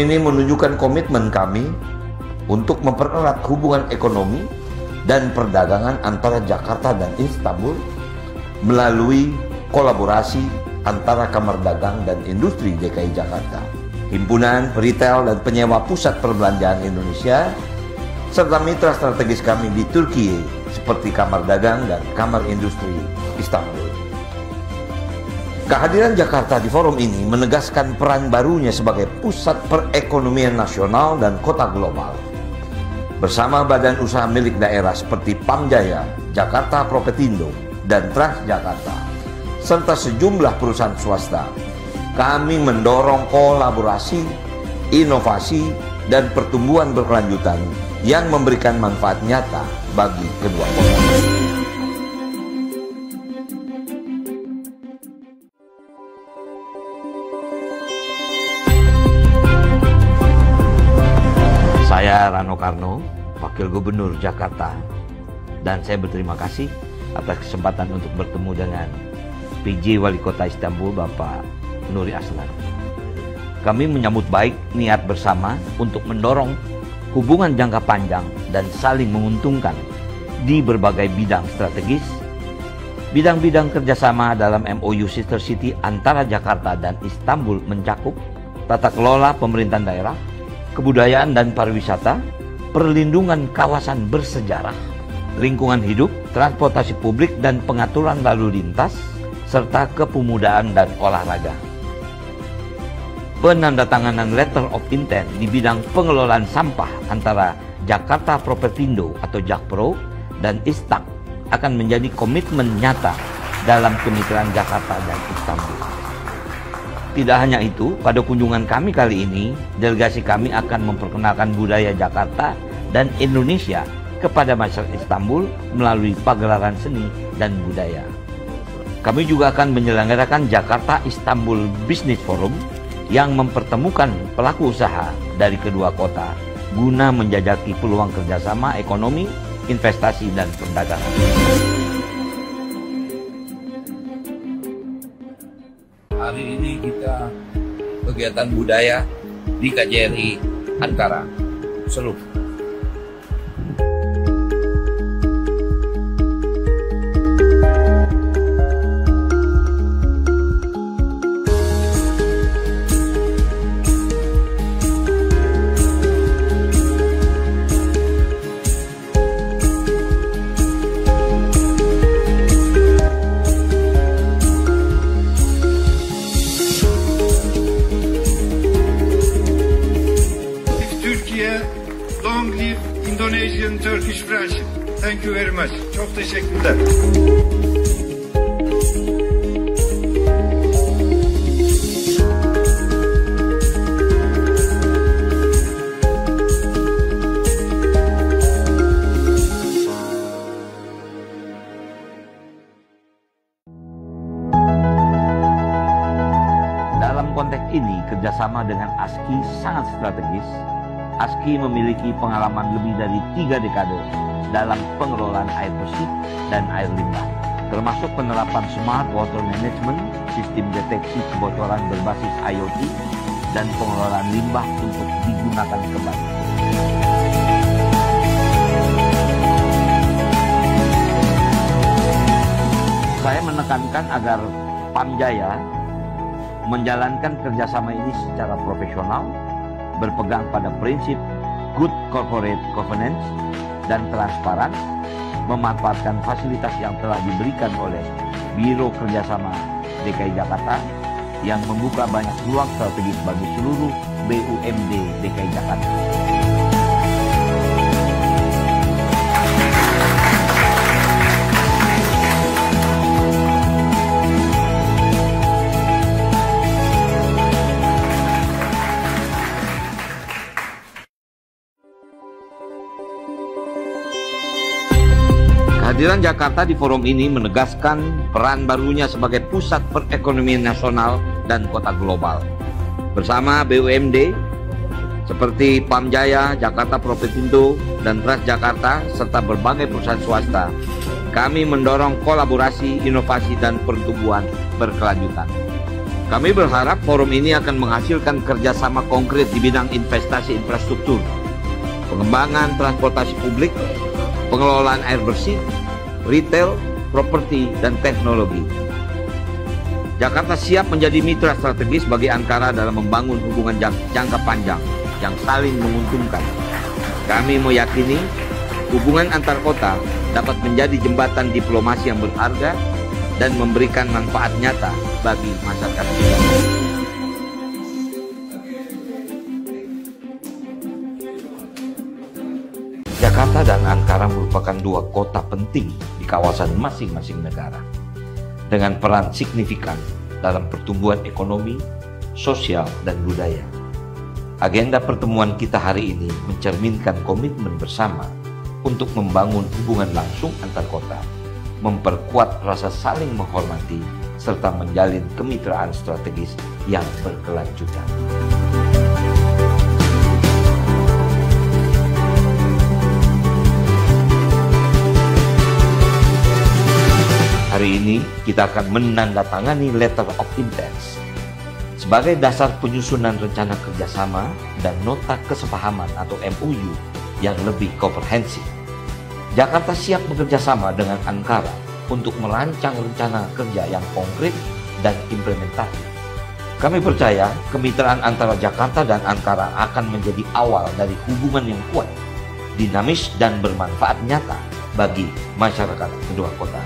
ini menunjukkan komitmen kami untuk mempererat hubungan ekonomi dan perdagangan antara Jakarta dan Istanbul melalui kolaborasi antara Kamar Dagang dan Industri DKI Jakarta, Himpunan Retail dan Penyewa Pusat Perbelanjaan Indonesia, serta mitra strategis kami di Turki seperti Kamar Dagang dan Kamar Industri Istanbul. Kehadiran Jakarta di forum ini menegaskan peran barunya sebagai pusat perekonomian nasional dan kota global. Bersama badan usaha milik daerah seperti Pamjaya, Jakarta Propetindo, dan Transjakarta, serta sejumlah perusahaan swasta, kami mendorong kolaborasi, inovasi, dan pertumbuhan berkelanjutan yang memberikan manfaat nyata bagi kedua kota. Saya Rano Karno, Wakil Gubernur Jakarta, dan saya berterima kasih atas kesempatan untuk bertemu dengan PJ Wali Kota Istanbul, Bapak Nuri Aslan. Kami menyambut baik niat bersama untuk mendorong hubungan jangka panjang dan saling menguntungkan di berbagai bidang strategis. Bidang-bidang kerjasama dalam MOU Sister City antara Jakarta dan Istanbul mencakup tata kelola pemerintahan daerah, kebudayaan dan pariwisata, perlindungan kawasan bersejarah, lingkungan hidup, transportasi publik dan pengaturan lalu lintas, serta kepemudaan dan olahraga. Penandatanganan letter of intent di bidang pengelolaan sampah antara Jakarta Propetindo atau Jakpro dan Istak akan menjadi komitmen nyata dalam kemitraan Jakarta dan Istanbul. Tidak hanya itu, pada kunjungan kami kali ini, delegasi kami akan memperkenalkan budaya Jakarta dan Indonesia kepada masyarakat Istanbul melalui pagelaran seni dan budaya. Kami juga akan menyelenggarakan Jakarta Istanbul Business Forum yang mempertemukan pelaku usaha dari kedua kota guna menjajaki peluang kerjasama ekonomi, investasi, dan perdagangan. Hari ini kita kegiatan budaya di KJRI Ankara, Seluk. Long live Indonesian Turkish friendship. Thank you very much. Çok teşekkürler. Dalam konteks ini, kerjasama dengan ASKI sangat strategis. ASKI memiliki pengalaman lebih dari 3 dekade dalam pengelolaan air bersih dan air limbah, termasuk penerapan smart water management, sistem deteksi kebocoran berbasis IoT, dan pengelolaan limbah untuk digunakan kembali. Saya menekankan agar Pamjaya menjalankan kerjasama ini secara profesional, berpegang pada prinsip good corporate governance dan transparan, memanfaatkan fasilitas yang telah diberikan oleh Biro Kerjasama DKI Jakarta yang membuka banyak peluang strategis bagi seluruh BUMD DKI Jakarta. Kehadiran Jakarta di forum ini menegaskan peran barunya sebagai pusat perekonomian nasional dan kota global. Bersama BUMD seperti Pamjaya, Jakarta Propetindo, dan Transjakarta, serta berbagai perusahaan swasta, kami mendorong kolaborasi, inovasi, dan pertumbuhan berkelanjutan. Kami berharap forum ini akan menghasilkan kerjasama konkret di bidang investasi infrastruktur, pengembangan transportasi publik, pengelolaan air bersih, retail, properti, dan teknologi. Jakarta siap menjadi mitra strategis bagi Ankara dalam membangun hubungan jangka panjang yang saling menguntungkan. Kami meyakini hubungan antar kota dapat menjadi jembatan diplomasi yang berharga dan memberikan manfaat nyata bagi masyarakat kita. Jakarta dan Ankara merupakan dua kota penting di kawasan masing-masing negara, dengan peran signifikan dalam pertumbuhan ekonomi, sosial, dan budaya. Agenda pertemuan kita hari ini mencerminkan komitmen bersama untuk membangun hubungan langsung antar kota, memperkuat rasa saling menghormati, serta menjalin kemitraan strategis yang berkelanjutan. Hari ini kita akan menandatangani Letter of Intent sebagai dasar penyusunan rencana kerjasama dan nota kesepahaman atau MOU yang lebih komprehensif. Jakarta siap bekerjasama dengan Ankara untuk merancang rencana kerja yang konkret dan implementatif. Kami percaya kemitraan antara Jakarta dan Ankara akan menjadi awal dari hubungan yang kuat, dinamis, dan bermanfaat nyata bagi masyarakat kedua kota.